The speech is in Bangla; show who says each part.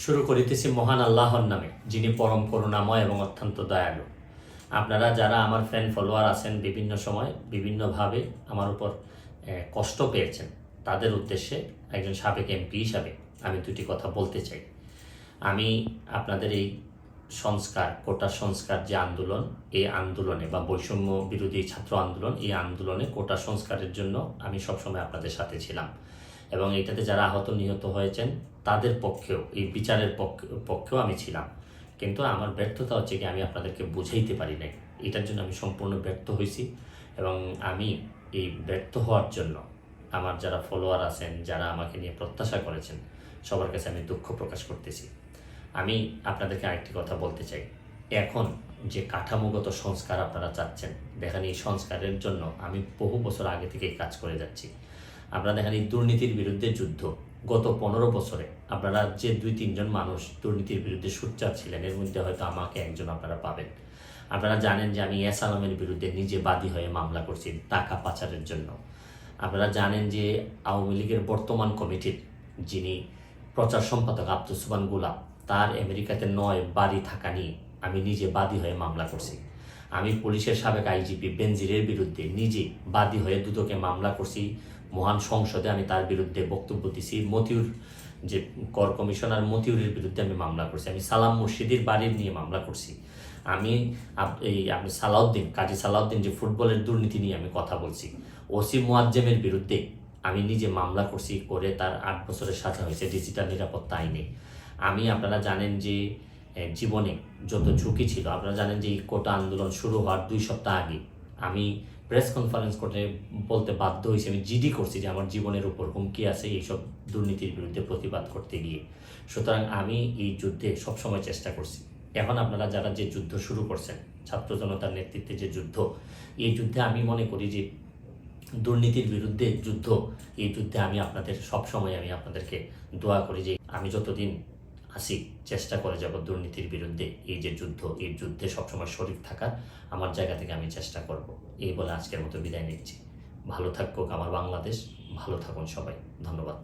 Speaker 1: শুরু করিতেছি মহান আল্লাহর নামে, যিনি পরম করুণাময় এবং অত্যন্ত দয়ালু। আপনারা যারা আমার ফ্রেন্ড ফলোয়ার আছেন, বিভিন্ন সময় বিভিন্নভাবে আমার উপর কষ্ট পেয়েছেন, তাদের উদ্দেশ্যে একজন সাবেক এমপি হিসাবে আমি দুটি কথা বলতে চাই। আমি আপনাদের এই সংস্কার, কোটা সংস্কার যে আন্দোলন, এই আন্দোলনে বা বৈষম্য বিরোধী ছাত্র আন্দোলন, এই আন্দোলনে কোটা সংস্কারের জন্য আমি সবসময় আপনাদের সাথে ছিলাম এবং এটাতে যারা আহত নিহত হয়েছেন তাদের পক্ষেও, এই বিচারের পক্ষেও আমি ছিলাম। কিন্তু আমার ব্যর্থতা হচ্ছে কি, আমি আপনাদেরকে বুঝাইতে পারি নাই। এটার জন্য আমি সম্পূর্ণ ব্যর্থ হয়েছি এবং আমি এই ব্যর্থ হওয়ার জন্য আমার যারা ফলোয়ার আছেন, যারা আমাকে নিয়ে প্রত্যাশা করেছেন, সবার কাছে আমি দুঃখ প্রকাশ করতেছি। আমি আপনাদেরকে আরেকটি কথা বলতে চাই। এখন যে কাঠামোগত সংস্কার আপনারা চাচ্ছেন, দেখেন এই সংস্কারের জন্য আমি বহু বছর আগে থেকেই কাজ করে যাচ্ছি। আপনারা দেখেন এই দুর্নীতির বিরুদ্ধে যুদ্ধ গত 15 বছরে আপনারা যে 2-3 জন মানুষ দুর্নীতির বিরুদ্ধে সোচ্চার ছিলেন, এর মধ্যে হয়তো আমাকে একজন আপনারা পাবেন। আপনারা জানেন যে আমি এস আলমের বিরুদ্ধে নিজে বাদী হয়ে মামলা করছি টাকা পাচারের জন্য। আপনারা জানেন যে আওয়ামী লীগের বর্তমান কমিটির যিনি প্রচার সম্পাদক আব্দুস সুবহান গোলাপ, তার আমেরিকাতে 9 বাড়ি থাকা নিয়ে আমি নিজে বাদী হয়ে মামলা করছি। আমি পুলিশের সাবেক আইজিপি বেনজিরের বিরুদ্ধে নিজে বাদী হয়ে দুদকে মামলা করছি। মহান সংসদে আমি তার বিরুদ্ধে বক্তব্য দিছি। মতিউর যে কর কমিশনার মতিউরের বিরুদ্ধে আমি মামলা করছি। আমি সালাম মুর্শিদির বাড়ির নিয়ে মামলা করছি। আমি আপনি সালাউদ্দিন, কাজী সালাউদ্দিন যে ফুটবলের দুর্নীতি নিয়ে আমি কথা বলছি। ওসি মুয়াজ্জেমের বিরুদ্ধে আমি নিজে মামলা করছি, করে তার 8 বছরের সাজা হয়েছে ডিজিটাল নিরাপত্তা আইনে। আপনারা জানেন যে জীবনে যত ঝুঁকি ছিল, আপনারা জানেন যে এই কোটা আন্দোলন শুরু হওয়ার 2 সপ্তাহ আগে আমি প্রেস কনফারেন্স করে বলতে বাধ্য হয়েছি, আমি জিডি করছি যে আমার জীবনের উপর হুমকি আছে এইসব দুর্নীতির বিরুদ্ধে প্রতিবাদ করতে গিয়ে। সুতরাং আমি এই যুদ্ধে সবসময় চেষ্টা করছি। এখন আপনারা যারা যে যুদ্ধ শুরু করছেন, ছাত্র জনতার নেতৃত্বে যে যুদ্ধ, এই যুদ্ধে আমি মনে করি যে দুর্নীতির বিরুদ্ধে যুদ্ধ, এই যুদ্ধে আমি আপনাদের সবসময় আমি আপনাদেরকে দোয়া করি যে আমি যতদিন আসি চেষ্টা করে যাব দুর্নীতির বিরুদ্ধে এই যে যুদ্ধ, এই যুদ্ধে সবসময় শরীক থাকার আমার জায়গা থেকে আমি চেষ্টা করব। এই বলে আজকের মতো বিদায় নিচ্ছি। ভালো থাকুক আমার বাংলাদেশ, ভালো থাকুন সবাই। ধন্যবাদ।